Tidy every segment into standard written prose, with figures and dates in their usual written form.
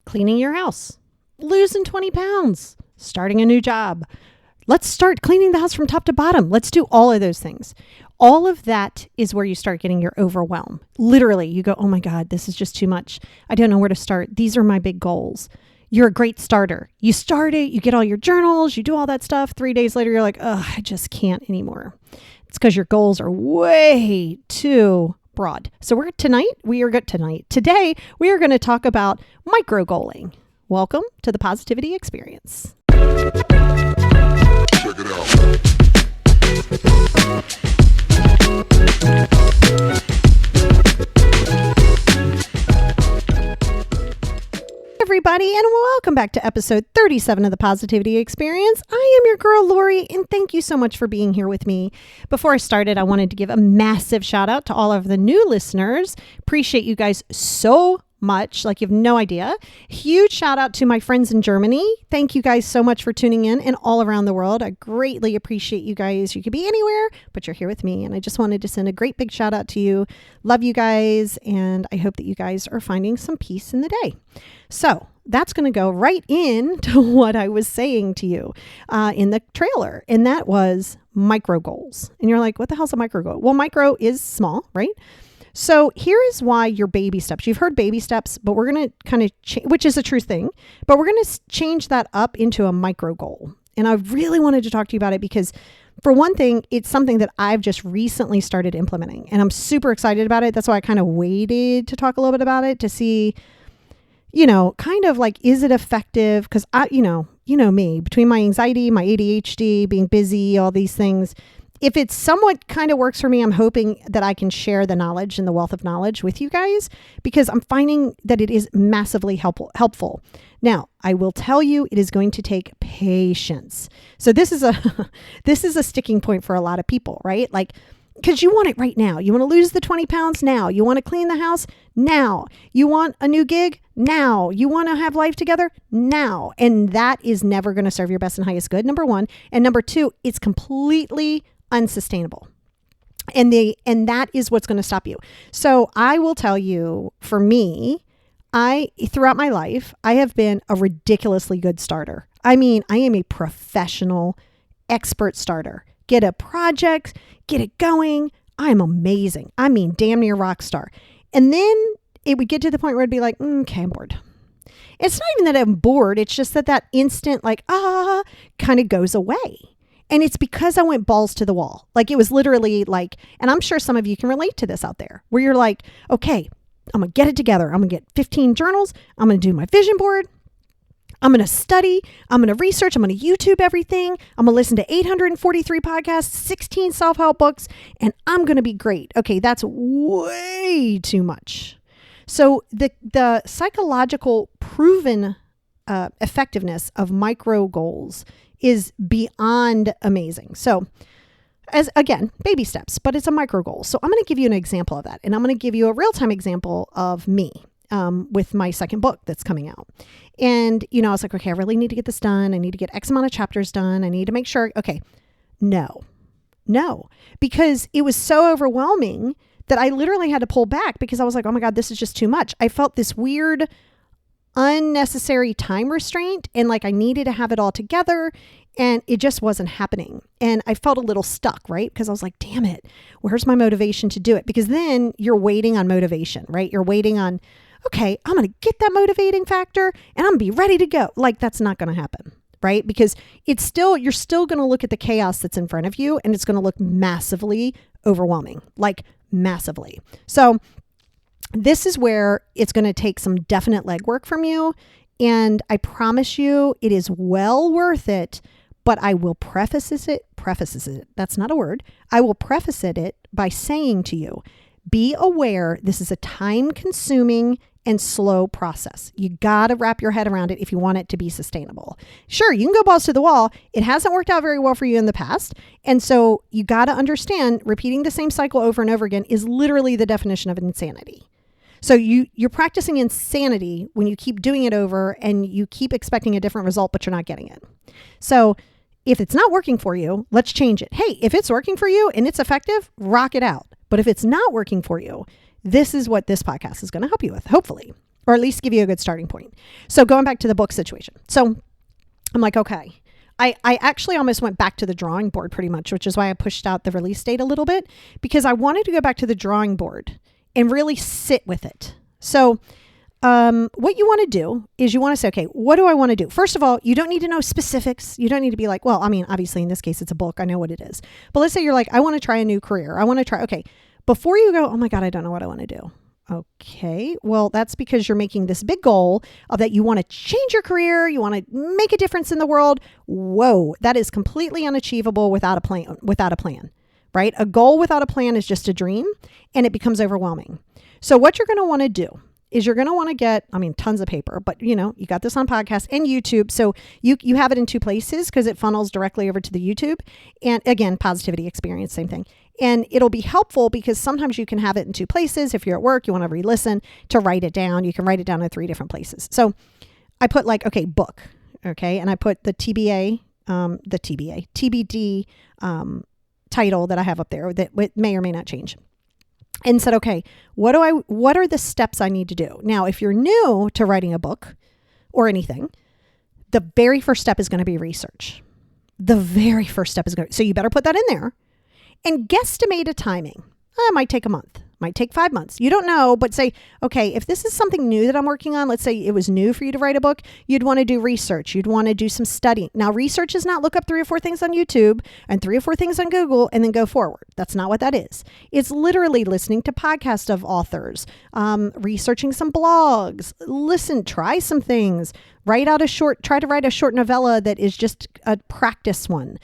cleaning your house, losing 20 pounds, starting a new job. Let's start cleaning the house from top to bottom. Let's do all of those things. All of that is where you start getting your overwhelm. Literally, you go, oh my God, this is just too much. I don't know where to start. These are my big goals. You're a great starter. You start it, you get all your journals, you do all that stuff. 3 days later, you're like, oh, I just can't anymore. It's because your goals are way too broad. So today we are going to talk about micro goaling. Welcome to the Positivity Experience. Check it out. Everybody, and welcome back to episode 37 of the Positivity Experience. I am your girl, Lori, and thank you so much for being here with me. Before I started, I wanted to give a massive shout out to all of the new listeners. Appreciate you guys so much, like you have no idea. Huge shout out to my friends in Germany. Thank you guys so much for tuning in, and all around the world. I greatly appreciate you guys. You could be anywhere, but you're here with me, and I just wanted to send a great big shout out to you. Love you guys, and I hope that you guys are finding some peace in the day. So that's going to go right into what I was saying to you in the trailer, and that was micro goals. And you're like, what the hell's a micro goal? Well, micro is small, right? So here is why your baby steps. You've heard baby steps, but we're going to kind of which is a true thing, but we're going to change that up into a micro goal. And I really wanted to talk to you about it because, for one thing, it's something that I've just recently started implementing, and I'm super excited about it. That's why I kind of waited to talk a little bit about it to see, kind of like, is it effective? Because you know me, between my anxiety, my ADHD, being busy, all these things, if it's somewhat kind of works for me, I'm hoping that I can share the knowledge and the wealth of knowledge with you guys, because I'm finding that it is massively helpful. Now, I will tell you, it is going to take patience. So this is a sticking point for a lot of people, right? Like, because you want it right now. You want to lose the 20 pounds now. You want to clean the house now. You want a new gig now. You want to have life together now. And that is never going to serve your best and highest good, number one. And number two, it's completely unsustainable. And that is what's going to stop you. So I will tell you, for me, throughout my life, I have been a ridiculously good starter. I mean, I am a professional expert starter. Get a project, get it going. I'm amazing. I mean, damn near rock star. And then it would get to the point where I'd be like, okay, I'm bored. It's not even that I'm bored. It's just that instant, like, kind of goes away. And it's because I went balls to the wall. Like, it was literally like, and I'm sure some of you can relate to this out there, where you're like, okay, I'm going to get it together. I'm going to get 15 journals. I'm going to do my vision board. I'm going to study. I'm going to research. I'm going to YouTube everything. I'm going to listen to 843 podcasts, 16 self-help books, and I'm going to be great. Okay, that's way too much. So the psychological proven effectiveness of micro goals is beyond amazing. So, as again, baby steps, but it's a micro goal. So I'm going to give you an example of that. And I'm going to give you a real-time example of me with my second book that's coming out. And, I was like, okay, I really need to get this done. I need to get X amount of chapters done. I need to make sure. Okay, no, because it was so overwhelming that I literally had to pull back, because I was like, oh my God, this is just too much. I felt this weird unnecessary time restraint, and like I needed to have it all together, and it just wasn't happening. And I felt a little stuck, right? Because I was like, damn it, where's my motivation to do it? Because then you're waiting on motivation, right? You're waiting on, okay, I'm going to get that motivating factor and I'm going to be ready to go. Like, that's not going to happen, right? Because you're still going to look at the chaos that's in front of you, and it's going to look massively overwhelming, like massively. So this is where it's going to take some definite legwork from you. And I promise you, it is well worth it. But I will preface it. That's not a word. I will preface it by saying to you, be aware this is a time-consuming and slow process. You got to wrap your head around it if you want it to be sustainable. Sure, you can go balls to the wall. It hasn't worked out very well for you in the past. And so you got to understand, repeating the same cycle over and over again is literally the definition of insanity. So you're practicing insanity when you keep doing it over and you keep expecting a different result, but you're not getting it. So if it's not working for you, let's change it. Hey, if it's working for you and it's effective, rock it out. But if it's not working for you, this is what this podcast is going to help you with, hopefully. or at least give you a good starting point. So going back to the book situation. So I'm like, okay, I actually almost went back to the drawing board pretty much, which is why I pushed out the release date a little bit, because I wanted to go back to the drawing board and really sit with it. So what you want to do is you want to say, okay, what do I want to do? First of all, you don't need to know specifics. You don't need to be like, well, I mean, obviously in this case, it's a book. I know what it is. But let's say you're like, I want to try a new career. I want to try, okay, before you go, oh my God, I don't know what I want to do. Okay, well, that's because you're making this big goal of that you want to change your career, you want to make a difference in the world. Whoa, that is completely unachievable without a plan, right? A goal without a plan is just a dream, and it becomes overwhelming. So what you're going to want to do is you're going to want to get, tons of paper, but you got this on podcast and YouTube. So you have it in two places because it funnels directly over to the YouTube. And again, positivity experience, same thing. And it'll be helpful because sometimes you can have it in two places. If you're at work, you want to re-listen to write it down. You can write it down in 3 different places. So I put book. Okay. And I put the TBD title that I have up there that may or may not change. And said, okay, what are the steps I need to do? Now, if you're new to writing a book or anything, the very first step is going to be research. The very first step is so you better put that in there and guesstimate a timing. It might take a month, might take 5 months. You don't know, but say, okay, if this is something new that I'm working on, let's say it was new for you to write a book, you'd want to do research. You'd want to do some studying. Now, research is not look up 3 or 4 things on YouTube and 3 or 4 things on Google and then go forward. That's not what that is. It's literally listening to podcasts of authors, researching some blogs, try some things, try to write a short novella that is just a practice one.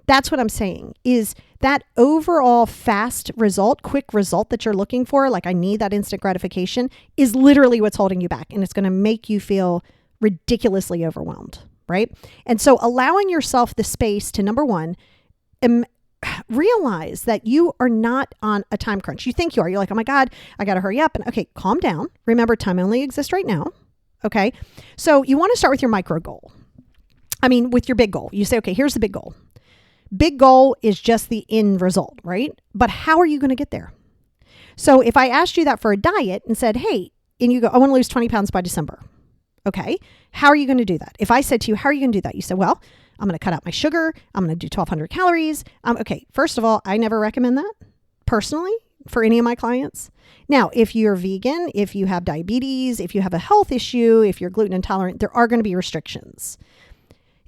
That's what I'm saying is that overall fast result, quick result that you're looking for, I need that instant gratification, is literally what's holding you back. And it's going to make you feel ridiculously overwhelmed, right? And so allowing yourself the space to, number one, realize that you are not on a time crunch. You think you are. You're like, oh my God, I got to hurry up. And okay, calm down. Remember, time only exists right now. Okay. So you want to start with your micro goal. With your big goal. You say, okay, here's the big goal. Big goal is just the end result, right? But how are you going to get there? So if I asked you that for a diet and said, hey, and you go, I want to lose 20 pounds by December. Okay. How are you going to do that? If I said to you, how are you going to do that? You said, well, I'm going to cut out my sugar. I'm going to do 1,200 calories. Okay. First of all, I never recommend that personally for any of my clients. Now, if you're vegan, if you have diabetes, if you have a health issue, if you're gluten intolerant, there are going to be restrictions.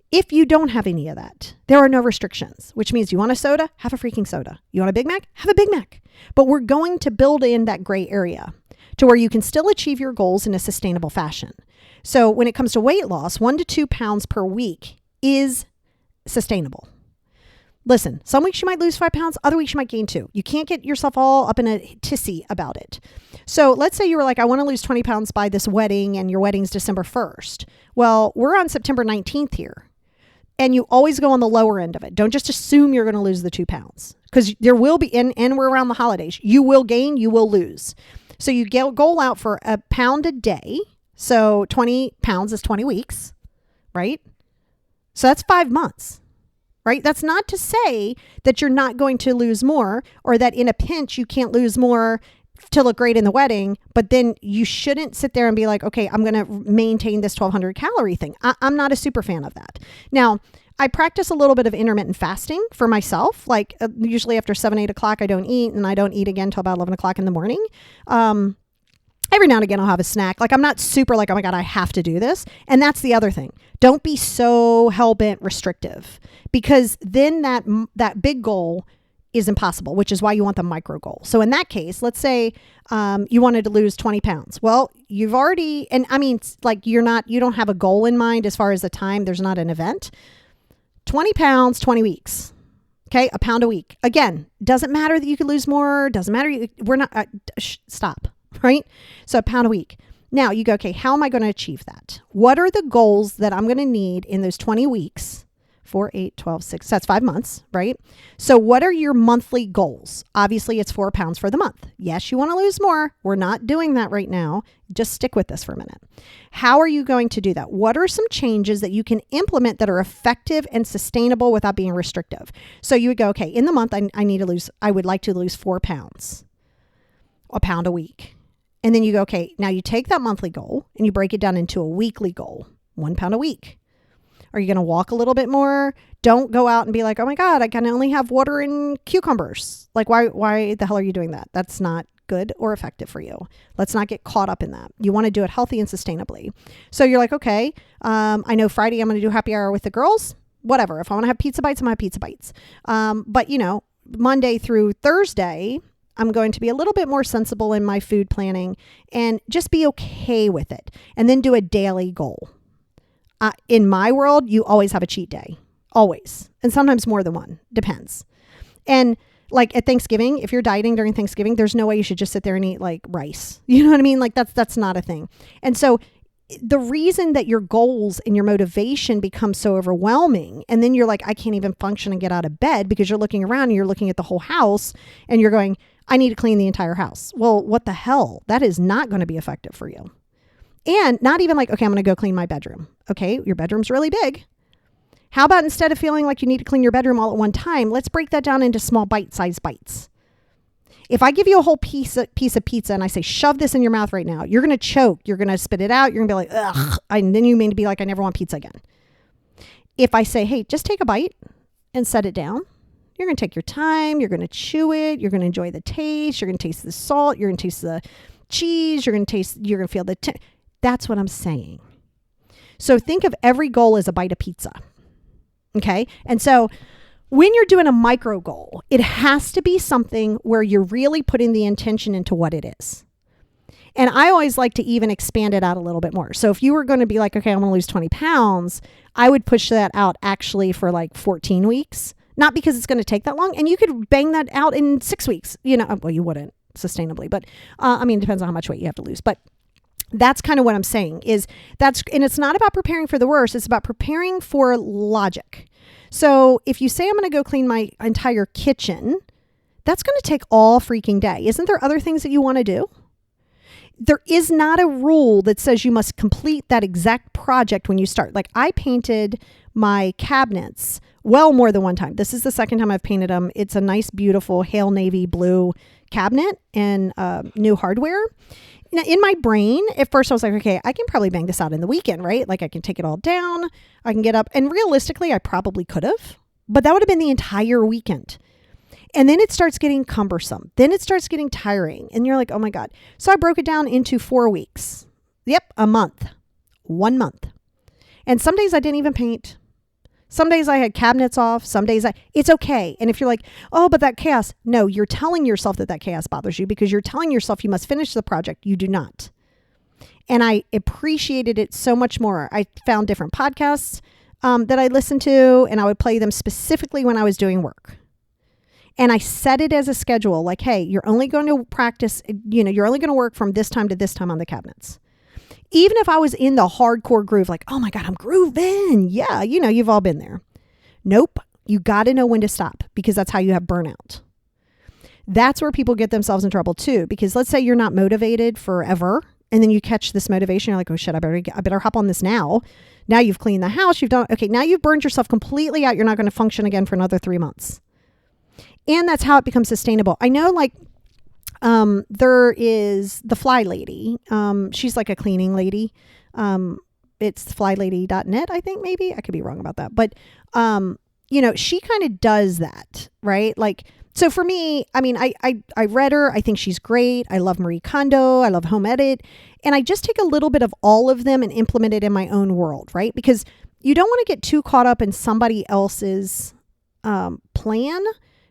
If you don't have any of that, there are no restrictions, which means you want a soda, have a freaking soda. You want a Big Mac, have a Big Mac. But we're going to build in that gray area to where you can still achieve your goals in a sustainable fashion. So when it comes to weight loss, 1 to 2 pounds per week is sustainable. Listen, some weeks you might lose 5 pounds, other weeks you might gain 2. You can't get yourself all up in a tizzy about it. So let's say you were like, I want to lose 20 pounds by this wedding and your wedding's December 1st. Well, we're on September 19th here. And you always go on the lower end of it. Don't just assume you're going to lose the 2 pounds because there will be, and we're around the holidays. You will gain, you will lose. So you goal out for a pound a day. So 20 pounds is 20 weeks, right? So that's 5 months, right? That's not to say that you're not going to lose more or that in a pinch you can't lose more to look great in the wedding, but then you shouldn't sit there and be like, okay, I'm going to maintain this 1,200 calorie thing. I'm not a super fan of that. Now, I practice a little bit of intermittent fasting for myself. Usually after 7, 8 o'clock, I don't eat, and I don't eat again till about 11 o'clock in the morning. Every now and again, I'll have a snack. I'm not super oh my God, I have to do this. And that's the other thing. Don't be so hell-bent restrictive because then that big goal is impossible, which is why you want the micro goal. So in that case, let's say you wanted to lose 20 pounds. Well, you've already, and you don't have a goal in mind as far as the time. There's not an event. 20 pounds, 20 weeks. Okay. A pound a week. Again, doesn't matter that you could lose more. Doesn't matter. We're not, stop. Right. So a pound a week. Now you go, okay, how am I going to achieve that? What are the goals that I'm going to need in those 20 weeks? 4, 8, 12, 6, that's 5 months, right? So what are your monthly goals? Obviously it's 4 pounds for the month. Yes, you want to lose more. We're not doing that right now. Just stick with this for a minute. How are you going to do that? What are some changes that you can implement that are effective and sustainable without being restrictive? So you would go, okay, in the month, I would like to lose 4 pounds, a pound a week. And then you go, okay, now you take that monthly goal and you break it down into a weekly goal, 1 pound a week. Are you going to walk a little bit more? Don't go out and be like, oh my God, I can only have water and cucumbers. Like, why the hell are you doing that? That's not good or effective for you. Let's not get caught up in that. You want to do it healthy and sustainably. So you're like, okay, I know Friday I'm going to do happy hour with the girls. Whatever. If I want to have pizza bites, I'm going to have pizza bites. But Monday through Thursday, I'm going to be a little bit more sensible in my food planning and just be okay with it. And then do a daily goal. In my world, you always have a cheat day. Always. And sometimes more than one. Depends. And like at Thanksgiving, if you're dieting during Thanksgiving, there's no way you should just sit there and eat like rice. You know what I mean? Like that's not a thing. And so the reason that your goals and your motivation become so overwhelming, and then you're like, I can't even function and get out of bed because you're looking around and you're looking at the whole house and you're going, I need to clean the entire house. Well, what the hell? That is not going to be effective for you. And not even like, okay, I'm going to go clean my bedroom. Okay, your bedroom's really big. How about instead of feeling like you need to clean your bedroom all at one time, let's break that down into small bite-sized bites. If I give you a whole piece of pizza and I say, shove this in your mouth right now, you're going to choke. You're going to spit it out. You're going to be like, ugh. And then you mean to be like, I never want pizza again. If I say, hey, just take a bite and set it down, you're going to take your time. You're going to chew it. You're going to enjoy the taste. You're going to taste the salt. You're going to taste the cheese. You're going to feel the that's what I'm saying. So think of every goal as a bite of pizza. Okay. And so when you're doing a micro goal, it has to be something where you're really putting the intention into what it is. And I always like to even expand it out a little bit more. So if you were going to be like, okay, I'm going to lose 20 pounds, I would push that out actually for like 14 weeks, not because it's going to take that long. And you could bang that out in 6 weeks, well, you wouldn't sustainably, but it depends on how much weight you have to lose, but that's kind of what I'm saying and it's not about preparing for the worst. It's about preparing for logic. So if you say I'm going to go clean my entire kitchen, that's going to take all freaking day. Isn't there other things that you want to do? There is not a rule that says you must complete that exact project when you start. Like I painted my cabinets well more than one time. This is the second time I've painted them. It's a nice, beautiful hail navy blue cabinet and new hardware. Now, in my brain, at first I was like, okay, I can probably bang this out in the weekend, right? Like I can take it all down. I can get up. And realistically, I probably could have. But that would have been the entire weekend. And then it starts getting cumbersome. Then it starts getting tiring. And you're like, oh my God. So I broke it down into 4 weeks. Yep, a month. 1 month. And some days I didn't even paint. Some days I had cabinets off. Some days it's okay. And if you're like, oh, but that chaos. No, you're telling yourself that chaos bothers you because you're telling yourself you must finish the project. You do not. And I appreciated it so much more. I found different podcasts that I listened to, and I would play them specifically when I was doing work. And I set it as a schedule, like, hey, you're only going to practice, you're only going to work from this time to this time on the cabinets. Even if I was in the hardcore groove, like, oh my God, I'm grooving. Yeah, you've all been there. Nope. You got to know when to stop because that's how you have burnout. That's where people get themselves in trouble too. Because let's say you're not motivated forever and then you catch this motivation. You're like, oh shit, I better hop on this now. Now you've cleaned the house. Now you've burned yourself completely out. You're not going to function again for another 3 months. And that's how it becomes sustainable. I know there is the Fly Lady. She's like a cleaning lady. It's flylady.net, I think maybe. I could be wrong about that. But, she kind of does that, right? Like, so for me, I read her. I think she's great. I love Marie Kondo. I love Home Edit. And I just take a little bit of all of them and implement it in my own world, right? Because you don't want to get too caught up in somebody else's plan,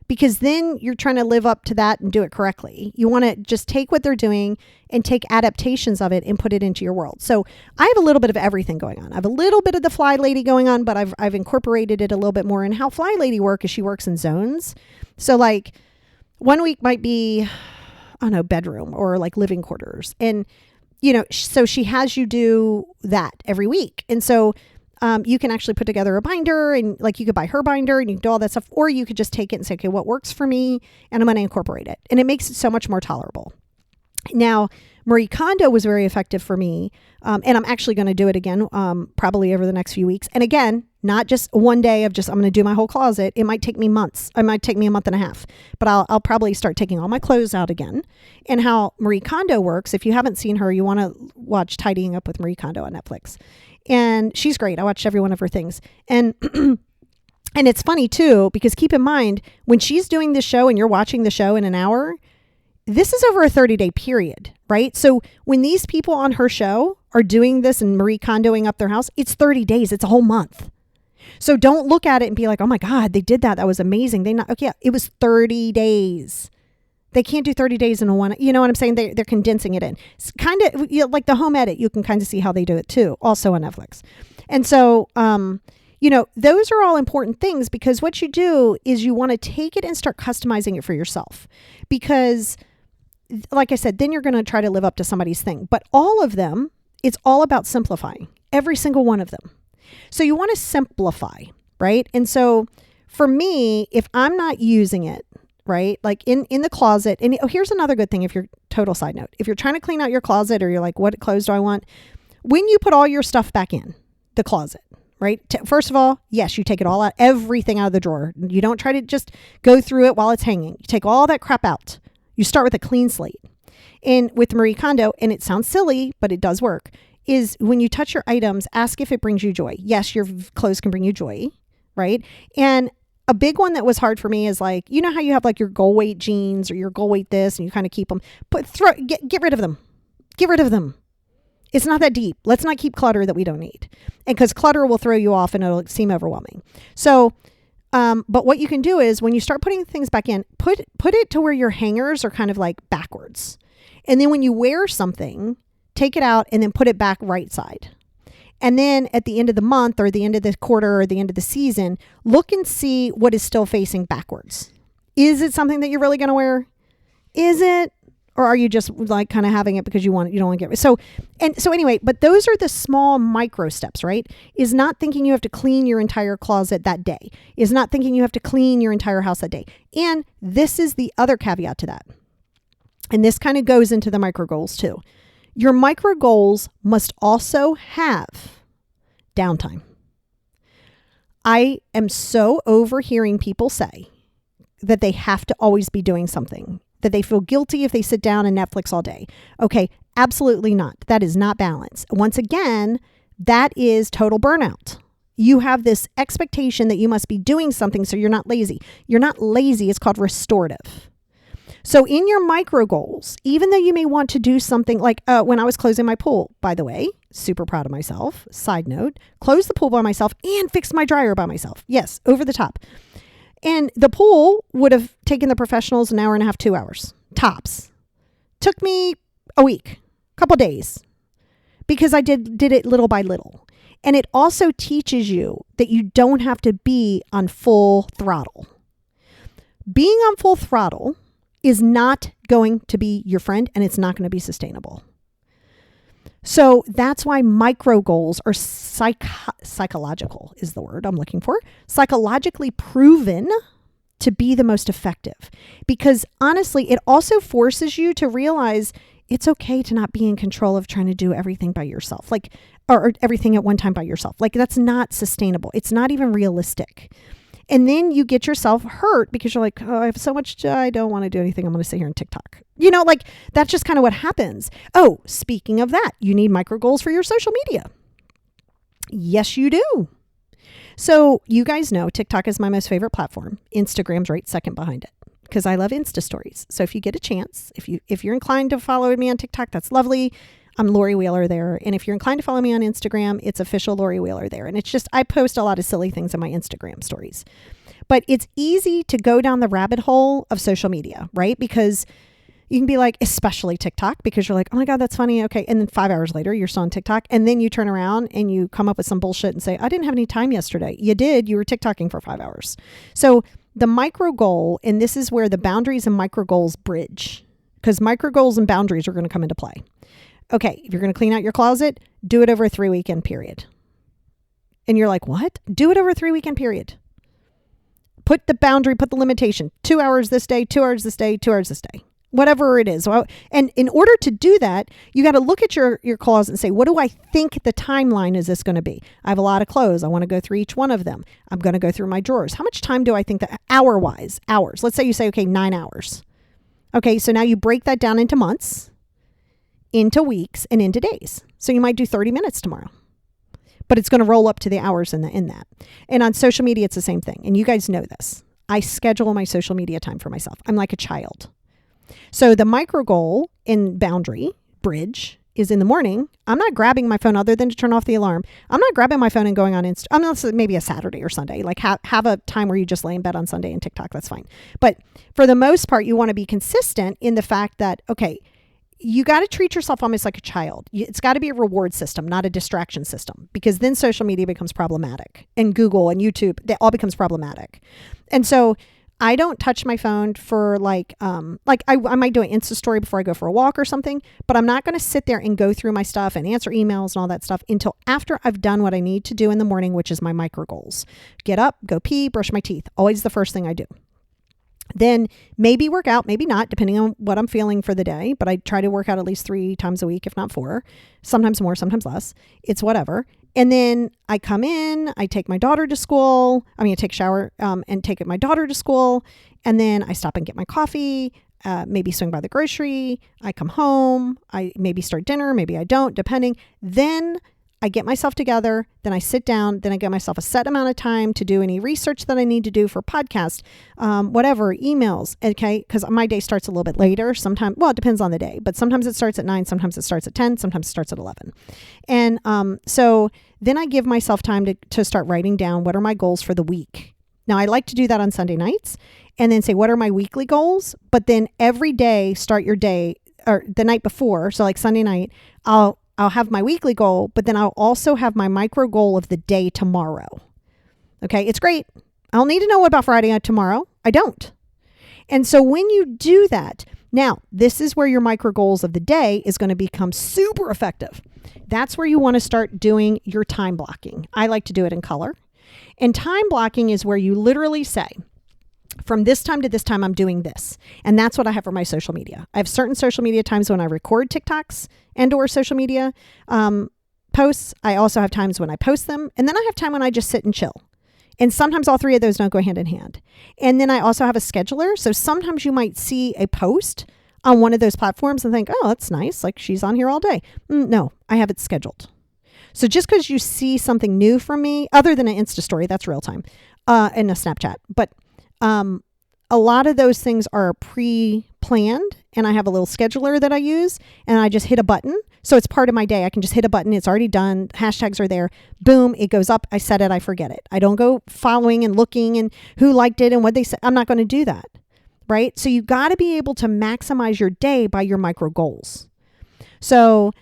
because then you're trying to live up to that and do it correctly. You want to just take what they're doing and take adaptations of it and put it into your world. So I have a little bit of everything going on. I have a little bit of the Fly Lady going on, but I've incorporated it a little bit more. And how Fly Lady works is she works in zones. So like 1 week might be, I don't know, bedroom or like living quarters. And, so she has you do that every week. And so you can actually put together a binder and like you could buy her binder and you can do all that stuff, or you could just take it and say, okay, what works for me? And I'm going to incorporate it. And it makes it so much more tolerable. Now, Marie Kondo was very effective for me. And I'm actually going to do it again, probably over the next few weeks. And again, not just one day of just, I'm going to do my whole closet. It might take me months. It might take me a month and a half, but I'll probably start taking all my clothes out again. And how Marie Kondo works, if you haven't seen her, you want to watch Tidying Up with Marie Kondo on Netflix. And she's great. I watched every one of her things. And and it's funny too, because keep in mind, when she's doing this show and you're watching the show in an hour, this is over a 30-day period, right? So when these people on her show are doing this and Marie Kondoing up their house, it's 30 days. It's a whole month. So don't look at it and be like, oh my God, they did that. That was amazing. Okay, it was 30 days. They can't do 30 days in a one. You know what I'm saying? They're condensing it in. It's kind of like the home edit. You can kind of see how they do it too, also on Netflix. And so, those are all important things, because what you do is you want to take it and start customizing it for yourself. Because like I said, then you're going to try to live up to somebody's thing. But all of them, it's all about simplifying. Every single one of them. So you want to simplify, right? And so for me, if I'm not using it, right, like in the closet, and here's another good thing, if you're, total side note, if you're trying to clean out your closet, or you're like, what clothes do I want? When you put all your stuff back in the closet, right? First of all, yes, you take it all out, everything out of the drawer. You don't try to just go through it while it's hanging. You take all that crap out. You start with a clean slate. And with Marie Kondo, and it sounds silly, but it does work, is when you touch your items, ask if it brings you joy. Yes, your clothes can bring you joy, right? And a big one that was hard for me is like, you know how you have like your goal weight jeans or your goal weight this, and you kind of keep them, get rid of them. Get rid of them. It's not that deep. Let's not keep clutter that we don't need. And because clutter will throw you off and it'll seem overwhelming. So, but what you can do is when you start putting things back in, put it to where your hangers are kind of like backwards. And then when you wear something, take it out and then put it back right side. And then at the end of the month or the end of the quarter or the end of the season, look and see what is still facing backwards. Is it something that you're really going to wear? Is it? Or are you just like kind of having it because you don't want to get rid? So anyway, but those are the small micro steps, right? Is not thinking you have to clean your entire closet that day. Is not thinking you have to clean your entire house that day. And this is the other caveat to that. And this kind of goes into the micro goals too. Your micro goals must also have downtime. I am so over hearing people say that they have to always be doing something, that they feel guilty if they sit down and Netflix all day. Okay, absolutely not. That is not balance. Once again, that is total burnout. You have this expectation that you must be doing something, so you're not lazy. You're not lazy. It's called restorative. So in your micro goals, even though you may want to do something like when I was closing my pool, by the way, super proud of myself. Side note, closed the pool by myself and fixed my dryer by myself. Yes, over the top. And the pool would have taken the professionals an hour and a half, 2 hours, tops. Took me a week, couple days, because I did it little by little. And it also teaches you that you don't have to be on full throttle. Being on full throttle is not going to be your friend, and it's not going to be sustainable. So that's why micro goals are psychological is the word I'm looking for. Psychologically proven to be the most effective, because honestly, it also forces you to realize it's okay to not be in control of trying to do everything by yourself, like, or everything at one time by yourself. Like, that's not sustainable. It's not even realistic. And then you get yourself hurt because you're like, oh, I have so much, I don't want to do anything. I'm going to sit here and TikTok. Like that's just kind of what happens. Oh, speaking of that, you need micro goals for your social media. Yes, you do. So you guys know TikTok is my most favorite platform. Instagram's right second behind it because I love Insta stories. So if you get a chance, if you're inclined to follow me on TikTok, that's lovely. I'm Lori Wheeler there. And if you're inclined to follow me on Instagram, it's official Lori Wheeler there. And it's just, I post a lot of silly things in my Instagram stories. But it's easy to go down the rabbit hole of social media, right? Because you can be like, especially TikTok, because you're like, oh my God, that's funny. Okay. And then 5 hours later, you're still on TikTok. And then you turn around and you come up with some bullshit and say, I didn't have any time yesterday. You did. You were TikToking for 5 hours. So the micro goal, and this is where the boundaries and micro goals bridge, because micro goals and boundaries are going to come into play. Okay, if you're going to clean out your closet, do it over a 3-weekend period. And you're like, what? Do it over a 3-weekend period. Put the boundary, put the limitation. 2 hours this day, 2 hours this day, 2 hours this day. whatever it is. Well, and in order to do that, you got to look at your closet and say, what do I think the timeline is this going to be? I have a lot of clothes. I want to go through each one of them. I'm going to go through my drawers. How much time do I think that hours? Let's say you say, okay, 9 hours. Okay, so now you break that down into months, into weeks, and into days. So you might do 30 minutes tomorrow, but it's going to roll up to the hours in that. And on social media, it's the same thing. And you guys know this. I schedule my social media time for myself. I'm like a child. So the micro goal in boundary bridge is in the morning. I'm not grabbing my phone other than to turn off the alarm. I'm not grabbing my phone and going on Insta. I'm not, maybe a Saturday or Sunday, like have a time where you just lay in bed on Sunday and TikTok. That's fine. But for the most part, you want to be consistent in the fact that, okay, you got to treat yourself almost like a child. It's got to be a reward system, not a distraction system, because then social media becomes problematic, and Google and YouTube, that all becomes problematic. And so I don't touch my phone for I might do an Insta story before I go for a walk or something, but I'm not going to sit there and go through my stuff and answer emails and all that stuff until after I've done what I need to do in the morning, which is my micro goals. Get up, go pee, brush my teeth. Always the first thing I do. Then maybe work out, maybe not, depending on what I'm feeling for the day. But I try to work out at least 3 times a week, if not 4, sometimes more, sometimes less. It's whatever. And then I come in, I take my daughter to school. I take a shower and take my daughter to school. And then I stop and get my coffee, maybe swing by the grocery. I come home. I maybe start dinner. Maybe I don't, depending. Then I get myself together, then I sit down, then I get myself a set amount of time to do any research that I need to do for podcast, whatever, emails, okay? Because my day starts a little bit later. Sometimes, well, it depends on the day, but sometimes it starts at 9, sometimes it starts at 10, sometimes it starts at 11. And so then I give myself time to start writing down what are my goals for the week. Now, I like to do that on Sunday nights and then say, what are my weekly goals? But then every day, start your day, or the night before, so like Sunday night, I'll have my weekly goal, but then I'll also have my micro goal of the day tomorrow. Okay, it's great. I don't need to know what about Friday tomorrow. I don't. And so when you do that, now this is where your micro goals of the day is going to become super effective. That's where you want to start doing your time blocking. I like to do it in color. And time blocking is where you literally say, from this time to this time, I'm doing this. And that's what I have for my social media. I have certain social media times when I record TikToks and or social media posts. I also have times when I post them. And then I have time when I just sit and chill. And sometimes all 3 of those don't go hand in hand. And then I also have a scheduler. So sometimes you might see a post on one of those platforms and think, oh, that's nice. Like she's on here all day. No, I have it scheduled. So just because you see something new from me, other than an Insta story, that's real time, and a Snapchat. But a lot of those things are pre-planned, and I have a little scheduler that I use, and I just hit a button. So it's part of my day. I can just hit a button. It's already done. Hashtags are there. Boom. It goes up. I set it. I forget it. I don't go following and looking and who liked it and what they said. I'm not going to do that. Right. So you got to be able to maximize your day by your micro goals. So,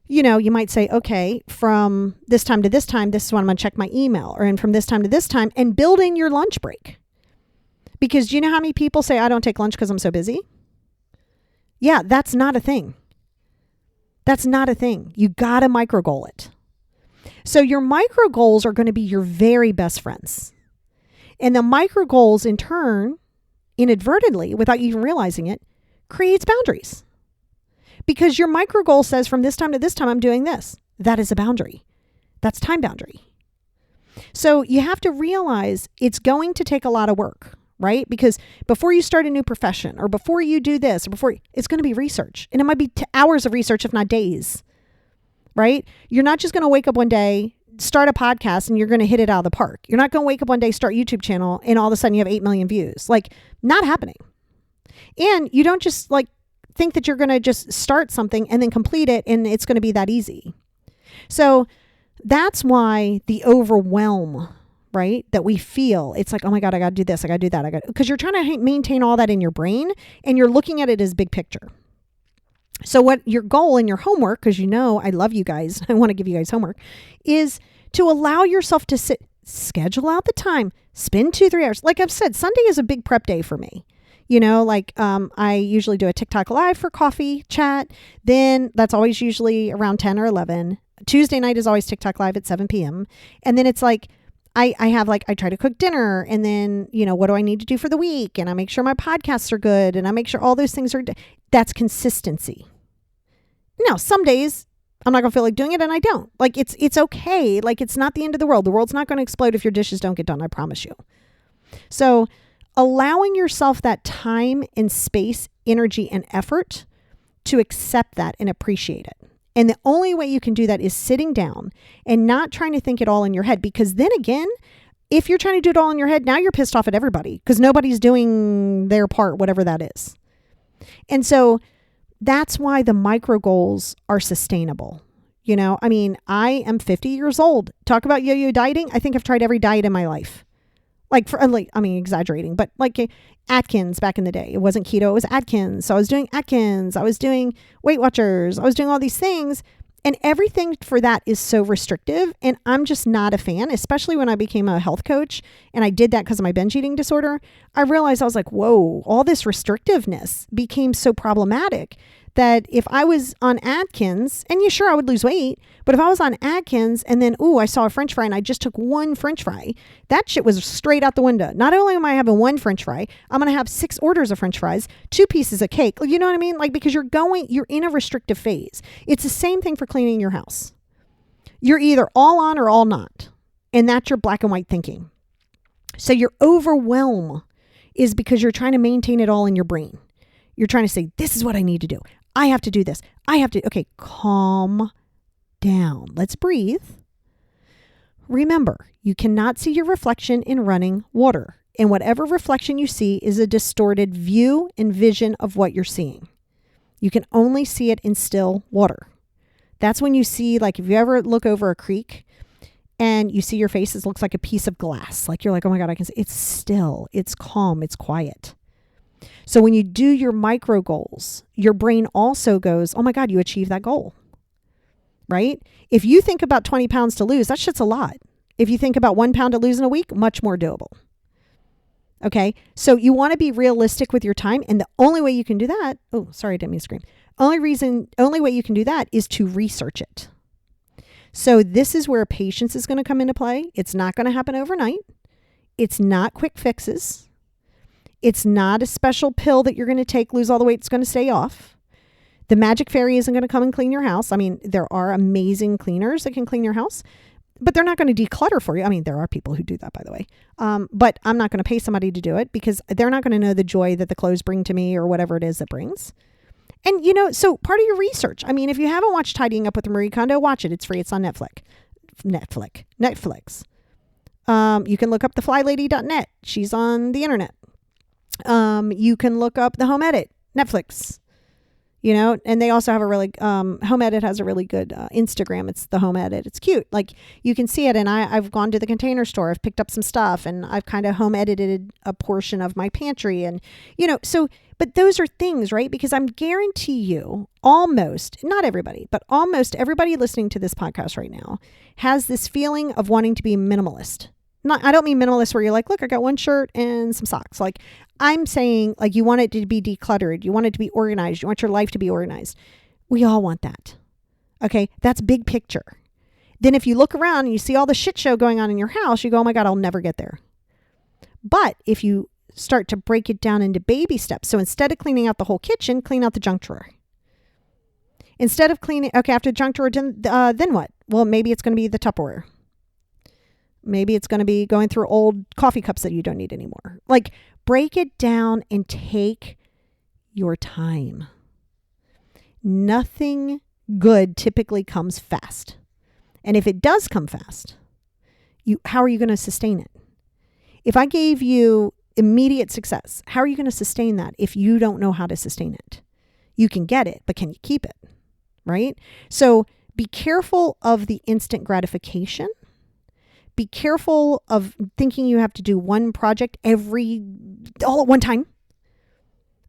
you might say, okay, from this time to this time, this is when I'm going to check my email, and from this time to this time, and build in your lunch break. Because do you know how many people say, I don't take lunch because I'm so busy? Yeah, that's not a thing. That's not a thing. You got to micro goal it. So your micro goals are going to be your very best friends. And the micro goals in turn, inadvertently, without you even realizing it, creates boundaries. Because your micro goal says from this time to this time, I'm doing this. That is a boundary. That's time boundary. So you have to realize it's going to take a lot of work. Right? Because before you start a new profession, or before you do this, or it's going to be research. And it might be hours of research, if not days. Right? You're not just going to wake up one day, start a podcast, and you're going to hit it out of the park. You're not going to wake up one day, start a YouTube channel, and all of a sudden you have 8 million views. Like, not happening. And you don't just think that you're going to just start something and then complete it, and it's going to be that easy. So that's why the overwhelm, right, that we feel, it's like, oh my God, I got to do this, I got to do that, because you're trying to maintain all that in your brain, and you're looking at it as big picture. So what your goal and your homework, because I love you guys, I want to give you guys homework, is to allow yourself to schedule out the time, spend 2-3 hours. Like I've said, Sunday is a big prep day for me. I usually do a TikTok live for coffee chat. Then that's always usually around 10 or 11. Tuesday night is always TikTok live at 7 p.m. And then it's like, I have like, I try to cook dinner, and then, what do I need to do for the week? And I make sure my podcasts are good, and I make sure all those things are, that's consistency. Now, some days I'm not going to feel like doing it, and I don't. Like, it's okay. Like, it's not the end of the world. The world's not going to explode if your dishes don't get done. I promise you. So allowing yourself that time and space, energy, and effort to accept that and appreciate it. And the only way you can do that is sitting down and not trying to think it all in your head. Because then again, if you're trying to do it all in your head, now you're pissed off at everybody because nobody's doing their part, whatever that is. And so that's why the micro goals are sustainable. I am 50 years old. Talk about yo-yo dieting. I think I've tried every diet in my life. Exaggerating, but like Atkins back in the day. It wasn't keto, it was Atkins. So I was doing Atkins, I was doing Weight Watchers, I was doing all these things. And everything for that is so restrictive. And I'm just not a fan, especially when I became a health coach. And I did that because of my binge eating disorder. I realized I was like, whoa, all this restrictiveness became so problematic that if I was on Atkins, and sure, I would lose weight, but if I was on Atkins and then, I saw a French fry and I just took one French fry, that shit was straight out the window. Not only am I having one French fry, I'm going to have 6 orders of French fries, 2 pieces of cake. You know what I mean? Like, because you're in a restrictive phase. It's the same thing for cleaning your house. You're either all on or all not. And that's your black and white thinking. So your overwhelm is because you're trying to maintain it all in your brain. You're trying to say, this is what I need to do. I have to do this. Okay, calm down. Let's breathe. Remember, you cannot see your reflection in running water. And whatever reflection you see is a distorted view and vision of what you're seeing. You can only see it in still water. That's when you see, like, if you ever look over a creek and you see your face, it looks like a piece of glass. Like, you're like, oh my God, I can see. It's still, it's calm, it's quiet. So when you do your micro goals, your brain also goes, oh my God, you achieved that goal, right? If you think about 20 pounds to lose, that shit's a lot. If you think about 1 pound to lose in a week, much more doable. Okay. So you want to be realistic with your time. And the only way you can do that, oh, sorry, I didn't mean to scream. Only way you can do that is to research it. So this is where patience is going to come into play. It's not going to happen overnight. It's not quick fixes. It's not a special pill that you're going to take, lose all the weight, it's going to stay off. The magic fairy isn't going to come and clean your house. I mean, there are amazing cleaners that can clean your house, but they're not going to declutter for you. I mean, there are people who do that, by the way. But I'm not going to pay somebody to do it because they're not going to know the joy that the clothes bring to me or whatever it is that brings. And, so part of your research, I mean, if you haven't watched Tidying Up with Marie Kondo, watch it. It's free. It's on Netflix. You can look up theflylady.net. She's on the internet. You can look up the Home Edit, Netflix, and they also have a really, Home Edit has a really good Instagram. It's the Home Edit. It's cute. Like, you can see it. And I've gone to the Container Store. I've picked up some stuff and I've kind of home edited a portion of my pantry and, but those are things, right? Because I'm guarantee you not everybody, but almost everybody listening to this podcast right now has this feeling of wanting to be minimalist. I don't mean minimalist where you're like, look, I got one shirt and some socks. Like, I'm saying, like, you want it to be decluttered. You want it to be organized. You want your life to be organized. We all want that. Okay. That's big picture. Then if you look around and you see all the shit show going on in your house, you go, oh my God, I'll never get there. But if you start to break it down into baby steps. So instead of cleaning out the whole kitchen, clean out the junk drawer. Instead of cleaning, okay, after the junk drawer, then what? Well, maybe it's going to be the Tupperware. Maybe it's going to be going through old coffee cups that you don't need anymore. Like, break it down and take your time. Nothing good typically comes fast. And if it does come fast, how are you going to sustain it? If I gave you immediate success, how are you going to sustain that if you don't know how to sustain it? You can get it, but can you keep it? Right? So be careful of the instant gratification. Be careful of thinking you have to do one project all at one time.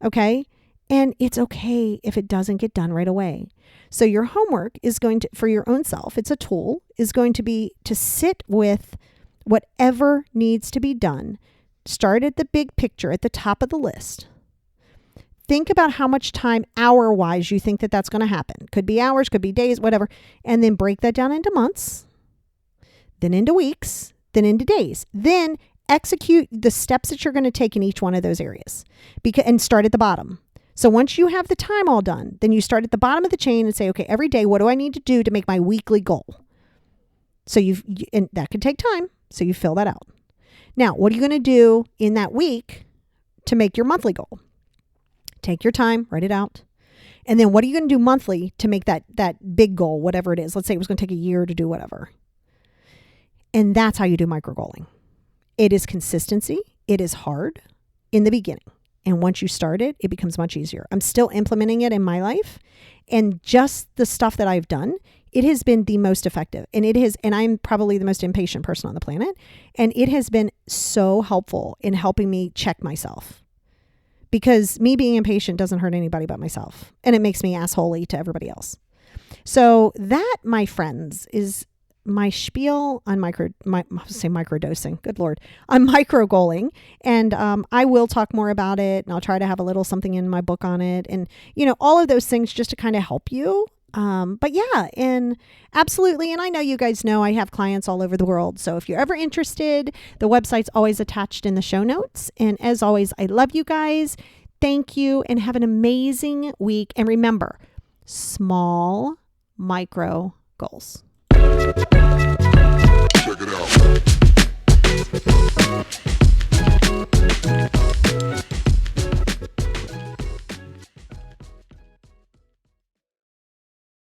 Okay? And it's okay if it doesn't get done right away. So your homework is going to, for your own self, it's a tool, is going to be to sit with whatever needs to be done. Start at the big picture at the top of the list. Think about how much time, hour-wise, you think that that's going to happen. Could be hours, could be days, whatever. And then break that down into months, then into weeks, then into days. Then execute the steps that you're going to take in each one of those areas and start at the bottom. So once you have the time all done, then you start at the bottom of the chain and say, okay, every day, what do I need to do to make my weekly goal? So and that could take time. So you fill that out. Now, what are you going to do in that week to make your monthly goal? Take your time, write it out. And then what are you going to do monthly to make that big goal, whatever it is? Let's say it was going to take a year to do whatever. And that's how you do micro goaling. It is consistency. It is hard in the beginning. And once you start it, it becomes much easier. I'm still implementing it in my life. And just the stuff that I've done, it has been the most effective. And I'm probably the most impatient person on the planet. And it has been so helpful in helping me check myself. Because me being impatient doesn't hurt anybody but myself. And it makes me assholey to everybody else. So that, my friends, is my spiel on microdosing. Good Lord. On micro goaling. And I will talk more about it. And I'll try to have a little something in my book on it. And, all of those things just to kind of help you. But yeah, and absolutely. And I know you guys know I have clients all over the world. So if you're ever interested, the website's always attached in the show notes. And as always, I love you guys. Thank you and have an amazing week. And remember, small micro goals.